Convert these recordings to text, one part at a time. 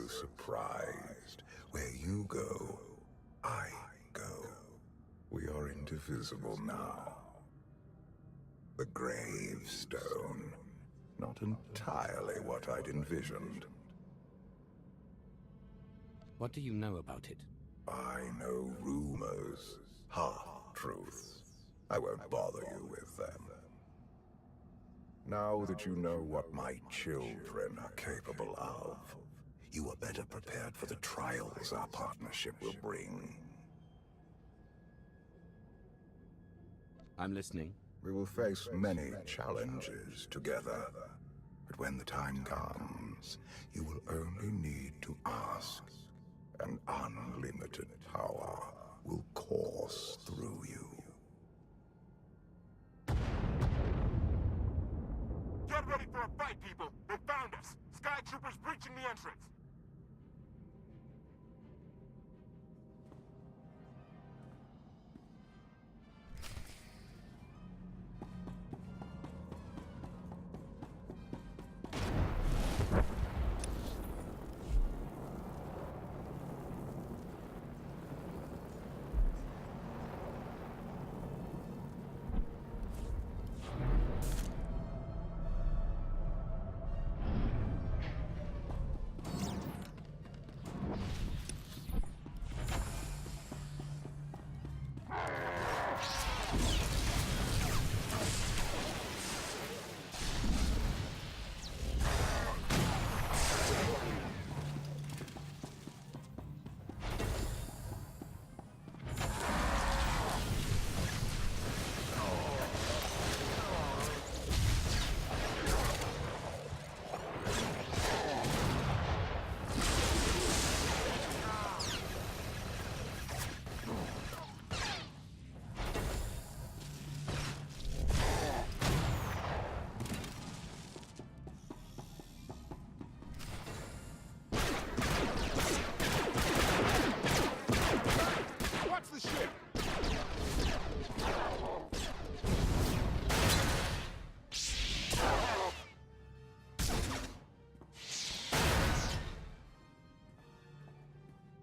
surprised. Where you go, I go. We are indivisible now. The gravestone. Not entirely what I'd envisioned. What do you know about it? I know rumors, half-truths. I won't bother you with them. Now that you know what my children are capable of, you are better prepared for the trials our partnership will bring. I'm listening. We will face many challenges together, but when the time comes, you will only need to ask. An unlimited power will course through you. Get ready for a fight, people! They found us! Sky Troopers breaching the entrance!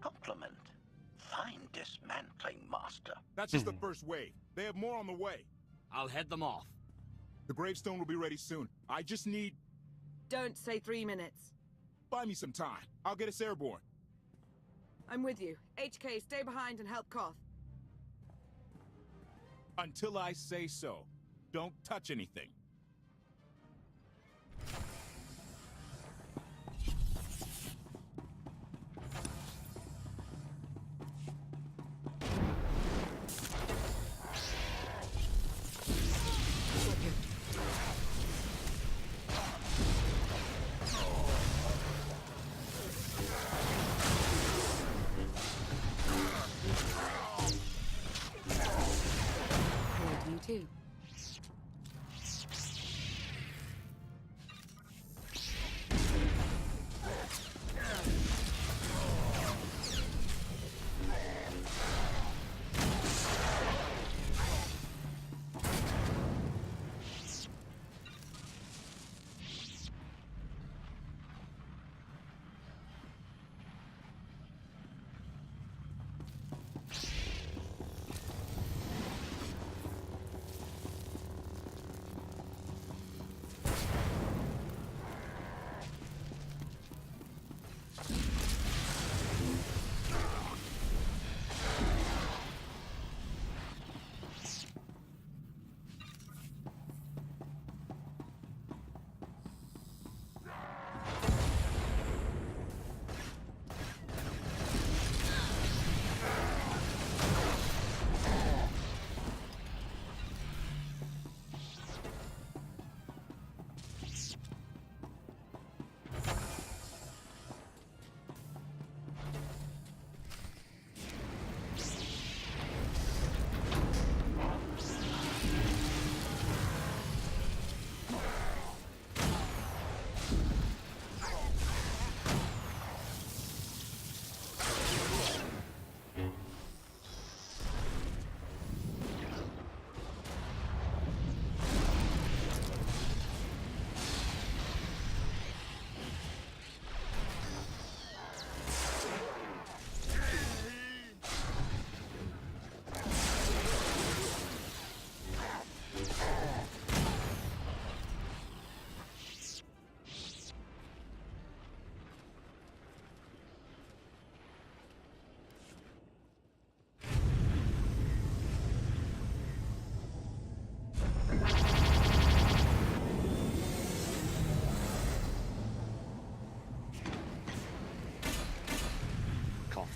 Compliment. Fine dismantling, Master. That's just the first wave. They have more on the way. I'll head them off. The gravestone will be ready soon. I just need... Don't say 3 minutes. Buy me some time. I'll get us airborne. I'm with you. HK, stay behind and help Koth. Until I say so. Don't touch anything. You too.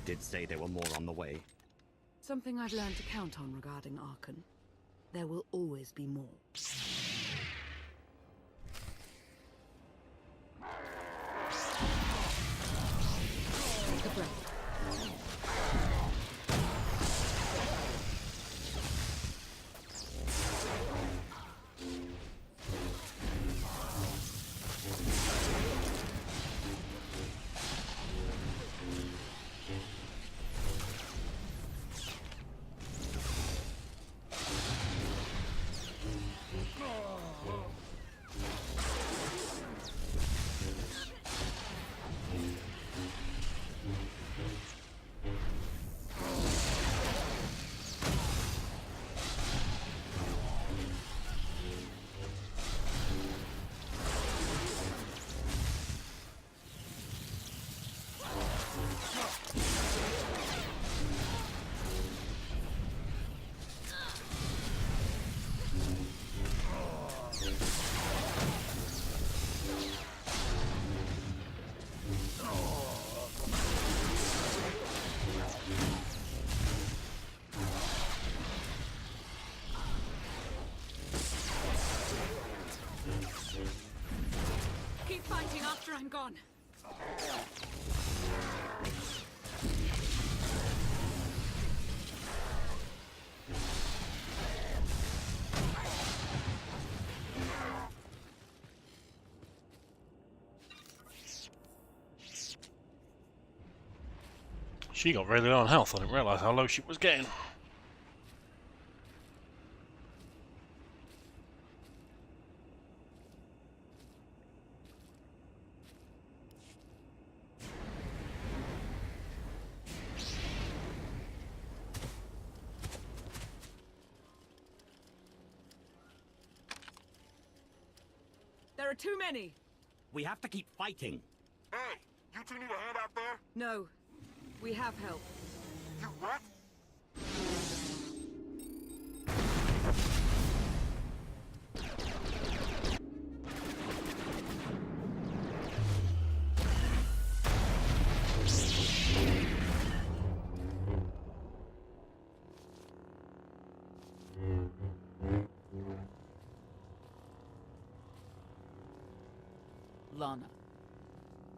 did say there were more on the way. Something I've learned to count on regarding Archon. There will always be more. Take a breath. Keep fighting after I'm gone. She got really low on health. I didn't realise how low she was getting. There are too many. We have to keep fighting. Hey, you two need a hand out there? No. We have help. You what? Lana.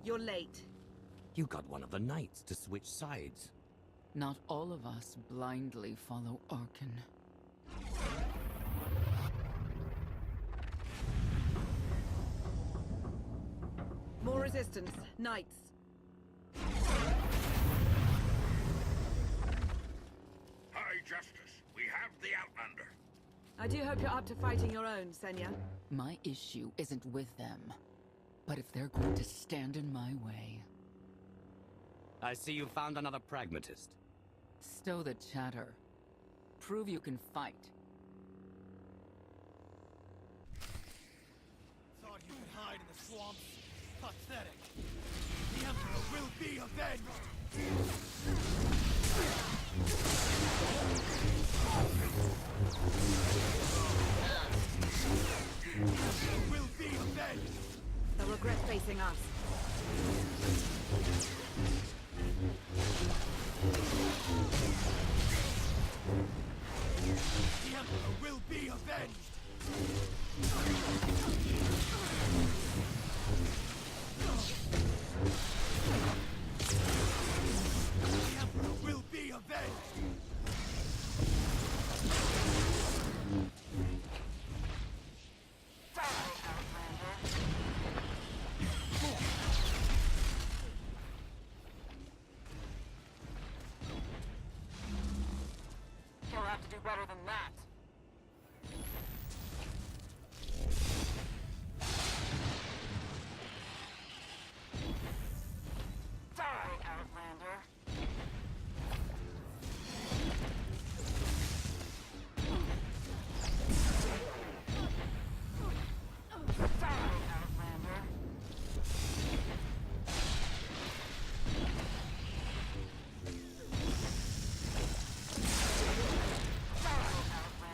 You're late. You got one of the knights to switch sides. Not all of us blindly follow Archon. More resistance. Knights. High Justice, we have the Outlander. I do hope you're up to fighting your own, Senya. My issue isn't with them. But if they're going to stand in my way... I see you found another pragmatist. Stow the chatter. Prove you can fight. Thought you could hide in the swamps? Pathetic. The Emperor will be avenged! Will be avenged! They'll regret facing us. The Emperor will be avenged! The Emperor will be avenged! You'll have to do better than that. Die, Outlander. Die, Outlander. Die, Outlander.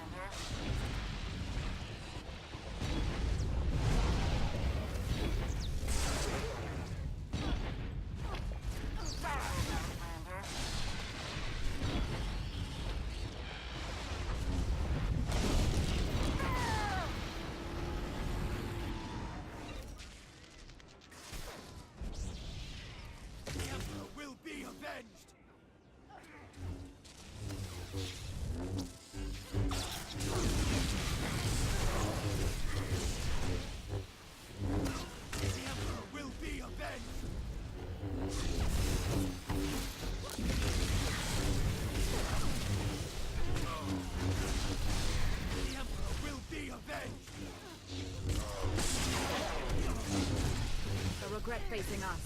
facing us.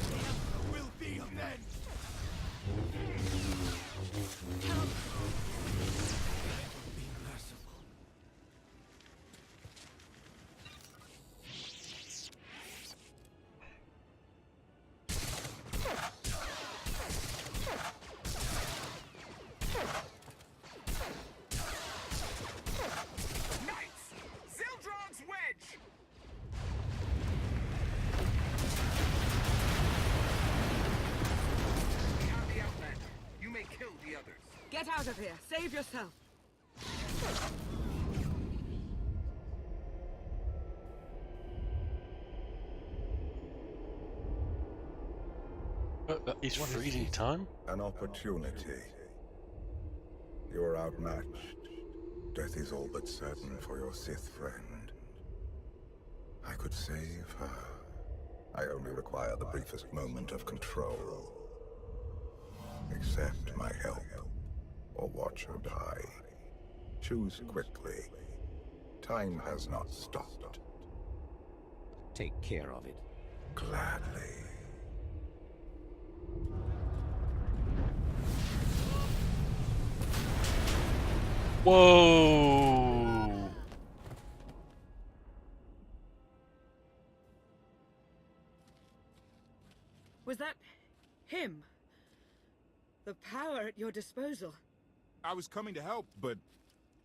The Emperor will be avenged! Help! Be merciful. Knights! Zildron's wedge! We have the outlet. You may kill the others. Get out of here. Save yourself. Is freezing time? An opportunity. You are outmatched. Death is all but certain for your Sith friend. I could save her. I only require the briefest moment of control. Accept my help, or watch her die. Choose quickly. Time has not stopped. Take care of it. Gladly. Whoa! Was that him? The power at your disposal. I was coming to help, but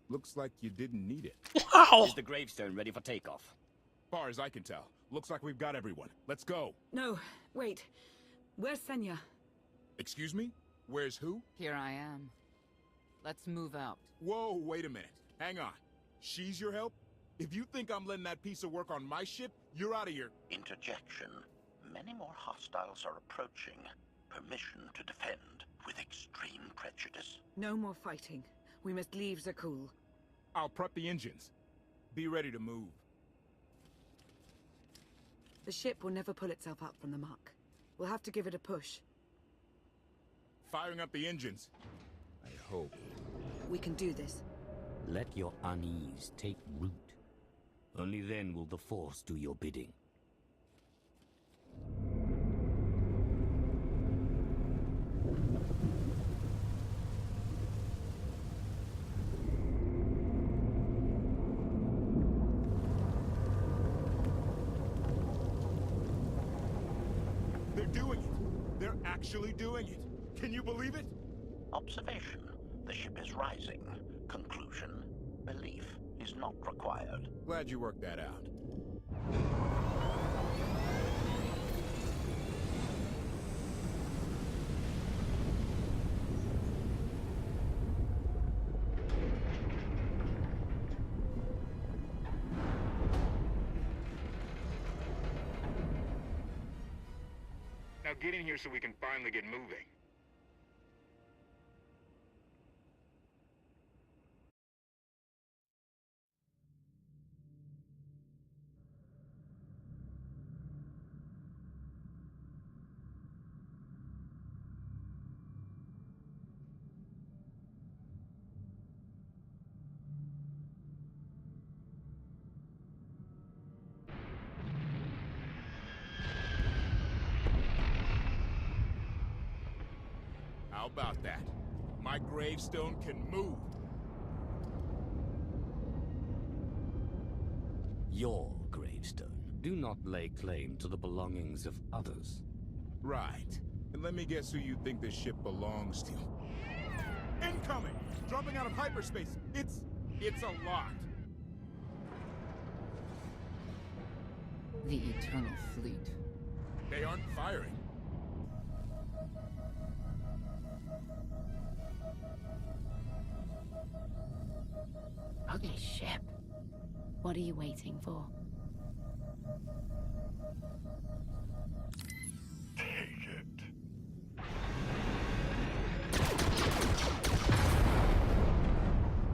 looks like you didn't need it. Wow! Is the gravestone ready for takeoff? Far as I can tell, looks like we've got everyone. Let's go. No, wait. Where's Senya? Excuse me? Where's who? Here I am. Let's move out. Whoa, wait a minute. Hang on. She's your help? If you think I'm letting that piece of work on my ship, you're out of here. Interjection. Many more hostiles are approaching. Permission to defend with extreme prejudice. No more fighting. We must leave Zakul. I'll prep the engines. Be ready to move. The ship will never pull itself up from the muck. We'll have to give it a push. Firing up the engines. I hope. We can do this. Let your unease take root. Only then will the Force do your bidding. They're doing it. They're actually doing it. Can you believe it? Observation. The ship is rising. Conclusion. Belief is not required. Glad you worked that out. Now get in here so we can finally get moving. How about that? My gravestone can move. Your gravestone. Do not lay claim to the belongings of others. Right. And let me guess who you think this ship belongs to. Incoming! Dropping out of hyperspace. It's a lot. The Eternal Fleet. They aren't firing. Ugly ship. What are you waiting for? Take it.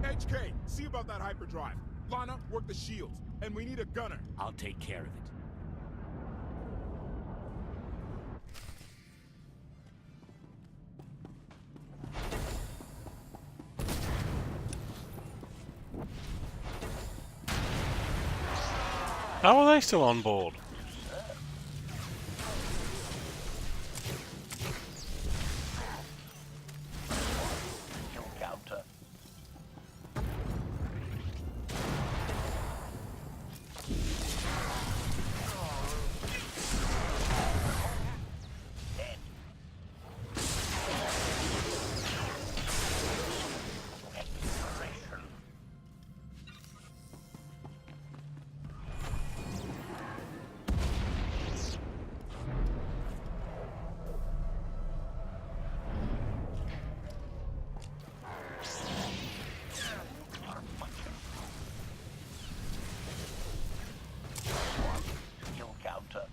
HK, see about that hyperdrive. Lana, work the shields. And we need a gunner. I'll take care of it. How are they still on board? Kill counter. Dead. Exploration. Kill counter.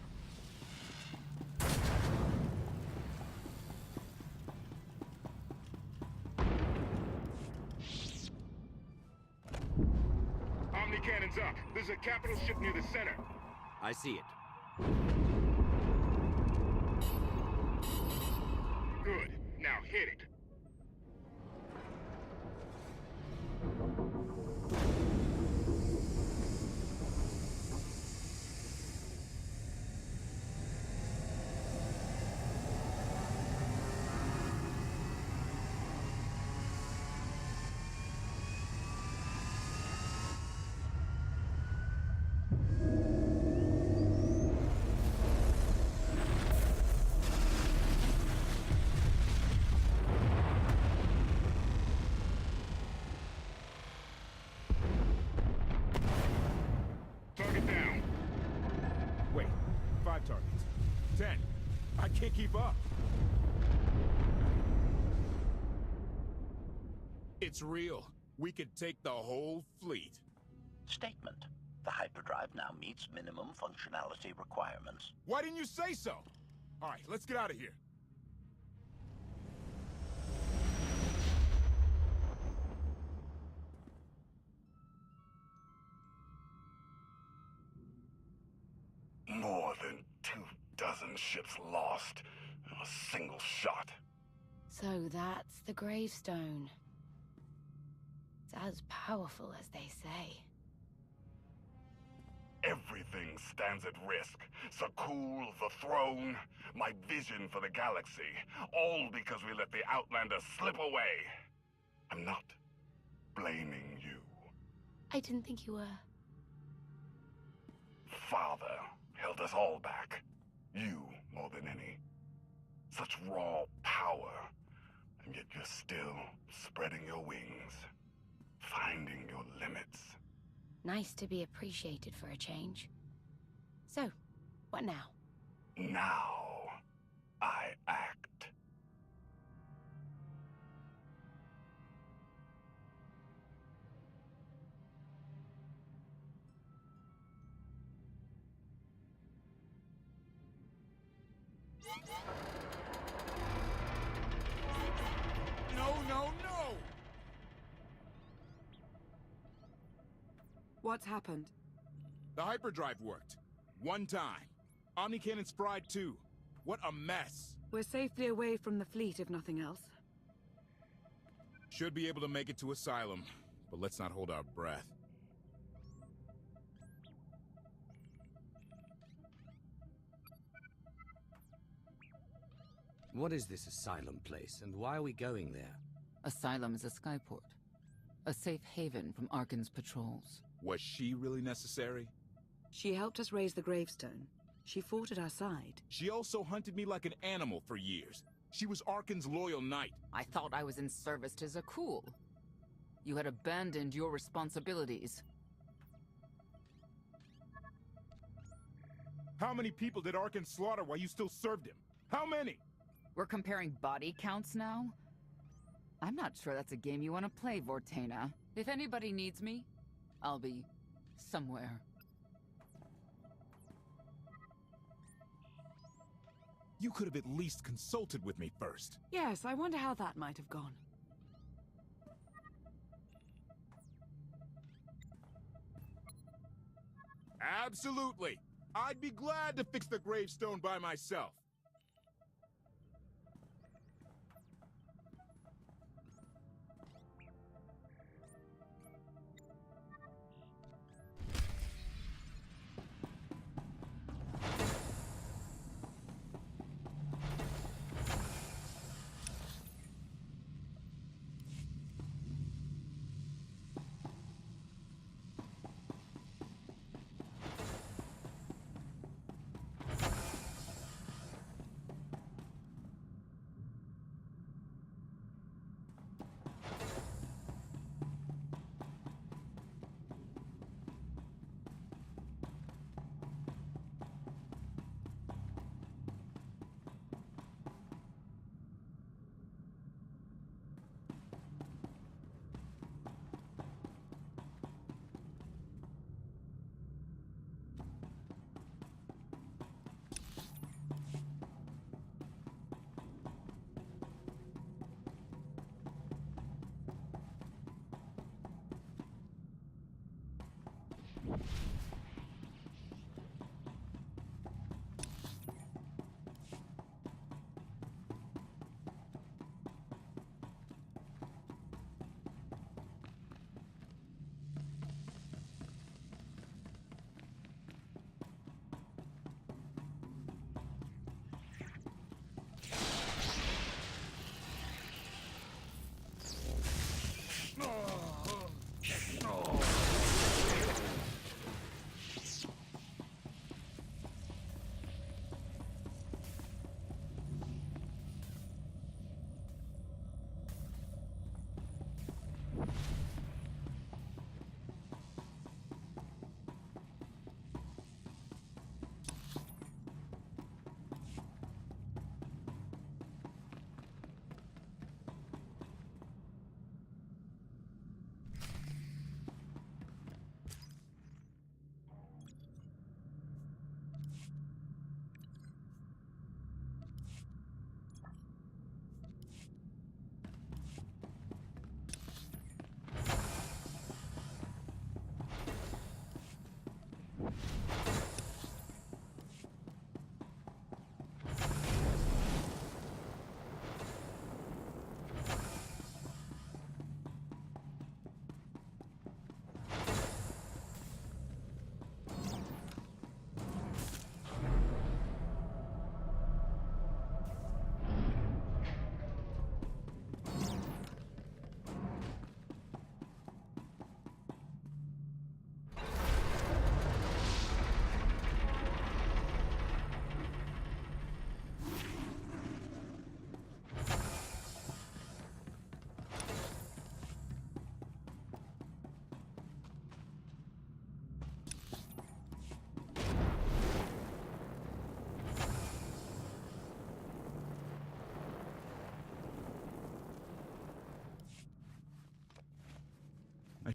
Omni cannons up. There's a capital ship near the center. I see it. Good. Now hit it. Target down. Wait, 5 targets. 10. I can't keep up. It's real. We could take the whole fleet. Statement. The hyperdrive now meets minimum functionality requirements. Why didn't you say so? All right, let's get out of here. More than 24 ships lost in a single shot. So that's the gravestone. It's as powerful as they say. Everything stands at risk. Sakul, the throne, my vision for the galaxy. All because we let the Outlander slip away. I'm not blaming you. I didn't think you were. Father held us all back. You more than any. Such raw power. And yet you're still spreading your wings. Finding your limits. Nice to be appreciated for a change. So, what now? Now, I act. No, no, no! What's happened? The hyperdrive worked. One time. Omni cannons fried too. What a mess. We're safely away from the fleet, if nothing else. Should be able to make it to Asylum, but let's not hold our breath. What is this asylum place, and why are we going there? Asylum is a skyport. A safe haven from Arkan's patrols. Was she really necessary? She helped us raise the gravestone. She fought at our side. She also hunted me like an animal for years. She was Arkan's loyal knight. I thought I was in service to Zakul. You had abandoned your responsibilities. How many people did Arkan slaughter while you still served him? How many? We're comparing body counts now? I'm not sure that's a game you want to play, Vortena. If anybody needs me, I'll be somewhere. You could have at least consulted with me first. Yes, I wonder how that might have gone. Absolutely. I'd be glad to fix the gravestone by myself.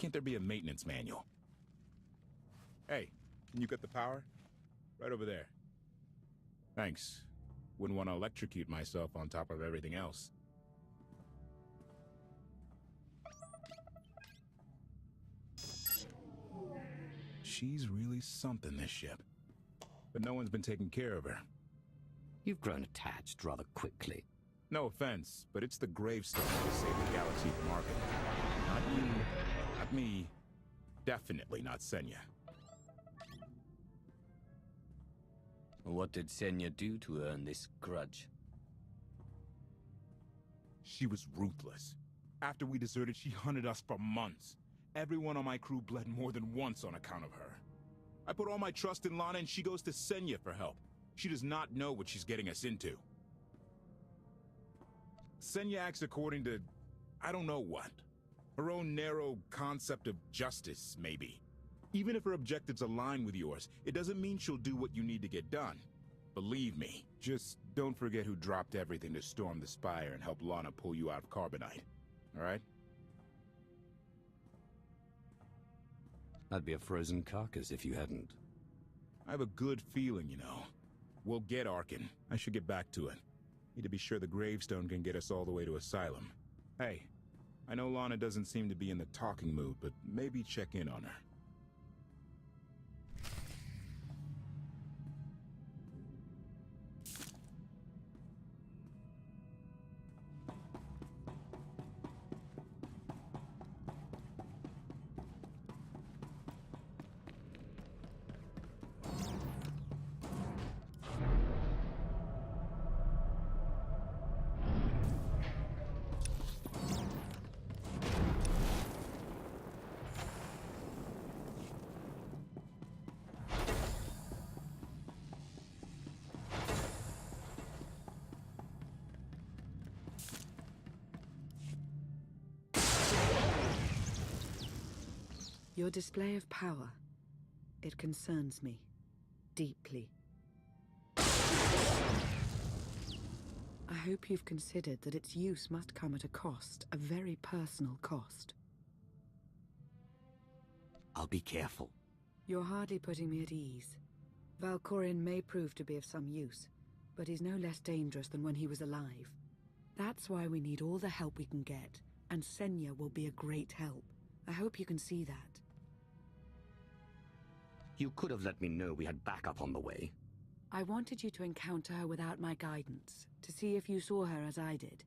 can't there be a maintenance manual? Hey, can you cut the power? Right over there. Thanks. Wouldn't want to electrocute myself on top of everything else. She's really something, this ship. But no one's been taking care of her. You've grown attached rather quickly. No offense, but it's the gravestone to save the galaxy from Arkham. Not you, not me, definitely not Senya. What did Senya do to earn this grudge? She was ruthless. After we deserted, she hunted us for months. Everyone on my crew bled more than once on account of her. I put all my trust in Lana and she goes to Senya for help. She does not know what she's getting us into. Senya acts according to, I don't know what. Her own narrow concept of justice, maybe. Even if her objectives align with yours, it doesn't mean she'll do what you need to get done. Believe me. Just don't forget who dropped everything to storm the Spire and help Lana pull you out of Carbonite. Alright? I'd be a frozen carcass if you hadn't. I have a good feeling, you know. We'll get Arkin. I should get back to it. Need to be sure the gravestone can get us all the way to Asylum. Hey, I know Lana doesn't seem to be in the talking mood, but maybe check in on her. Your display of power, it concerns me deeply. I hope you've considered that its use must come at a cost, a very personal cost. I'll be careful. You're hardly putting me at ease. Valkorion may prove to be of some use, but he's no less dangerous than when he was alive. That's why we need all the help we can get, and Senya will be a great help. I hope you can see that. You could have let me know we had backup on the way. I wanted you to encounter her without my guidance, to see if you saw her as I did.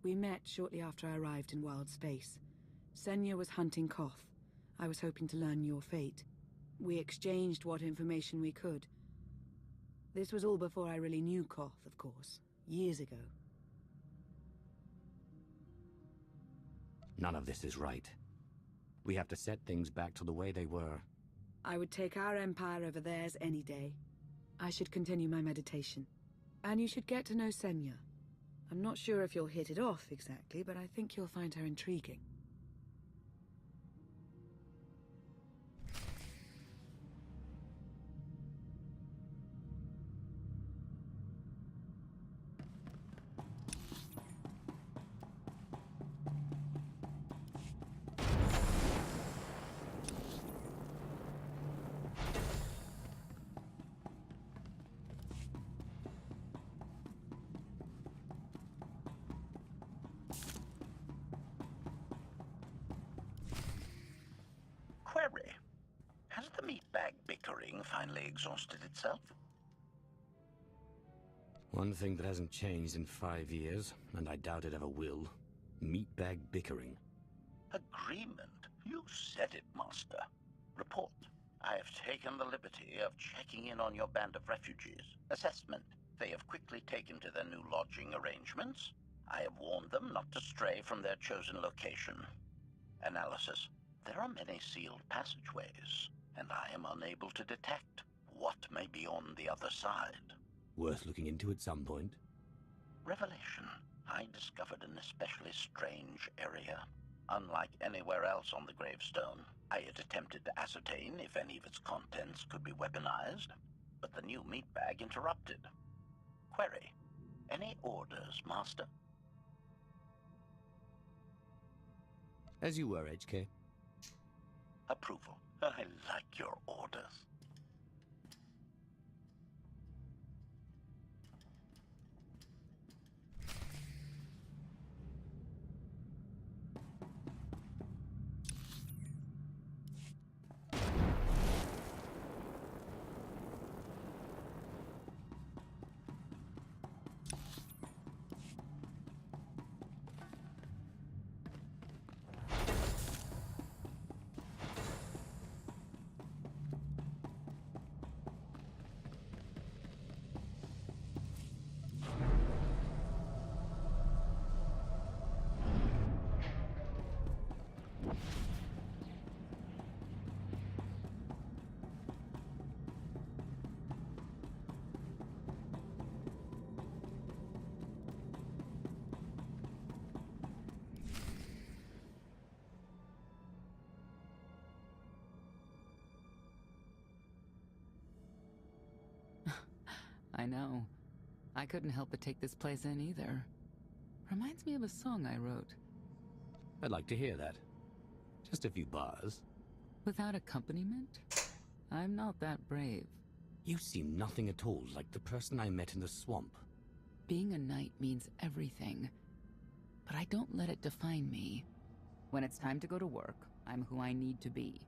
We met shortly after I arrived in wild space. Senya was hunting Koth. I was hoping to learn your fate. We exchanged what information we could. This was all before I really knew Koth, of course, years ago. None of this is right. We have to set things back to the way they were. I would take our empire over theirs any day. I should continue my meditation. And you should get to know Senya. I'm not sure if you'll hit it off exactly, but I think you'll find her intriguing. Query. Has the meatbag bickering finally exhausted itself? One thing that hasn't changed in 5 years, and I doubt it ever will. Meatbag bickering. Agreement? You said it, Master. Report. I have taken the liberty of checking in on your band of refugees. Assessment. They have quickly taken to their new lodging arrangements. I have warned them not to stray from their chosen location. Analysis. There are many sealed passageways, and I am unable to detect what may be on the other side. Worth looking into at some point. Revelation. I discovered an especially strange area. Unlike anywhere else on the gravestone, I had attempted to ascertain if any of its contents could be weaponized, but the new meatbag interrupted. Query. Any orders, Master? As you were, HK. approval. I like your orders. I know. I couldn't help but take this place in either. Reminds me of a song I wrote. I'd like to hear that. Just a few bars. Without accompaniment? I'm not that brave. You seem nothing at all like the person I met in the swamp. Being a knight means everything, but I don't let it define me. When it's time to go to work, I'm who I need to be.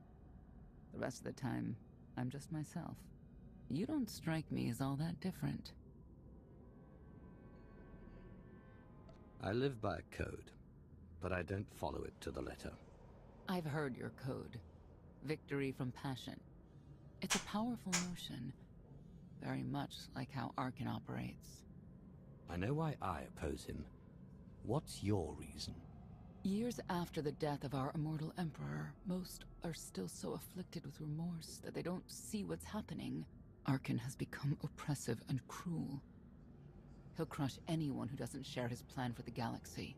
The rest of the time, I'm just myself. You don't strike me as all that different. I live by a code, but I don't follow it to the letter. I've heard your code. Victory from passion. It's a powerful notion, very much like how Arkan operates. I know why I oppose him. What's your reason? Years after the death of our immortal emperor, most are still so afflicted with remorse that they don't see what's happening. Arkan has become oppressive and cruel. He'll crush anyone who doesn't share his plan for the galaxy.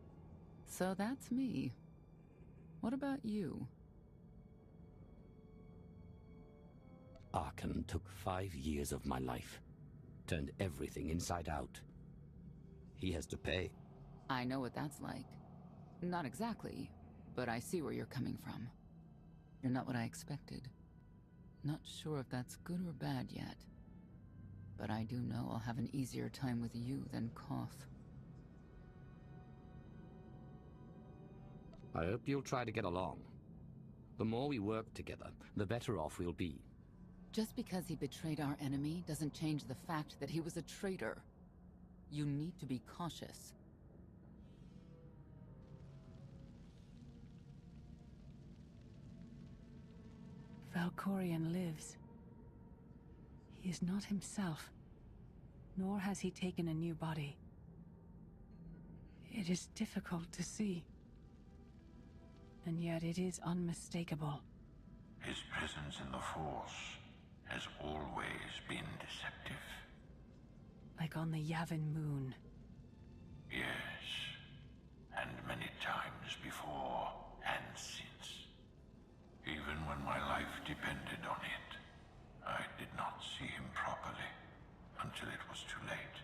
So that's me. What about you? Arkan took 5 years of my life. Turned everything inside out. He has to pay. I know what that's like. Not exactly, but I see where you're coming from. You're not what I expected. Not sure if that's good or bad yet. But I do know I'll have an easier time with you than Koth. I hope you'll try to get along. The more we work together, the better off we'll be. Just because he betrayed our enemy doesn't change the fact that he was a traitor. You need to be cautious. Valkorion lives. He is not himself, nor has he taken a new body. It is difficult to see, and yet it is unmistakable. His presence in the Force has always been deceptive. Like on the Yavin moon. Yes, and many times before and since. Even when my life depended on it, I did not see him properly until it was too late.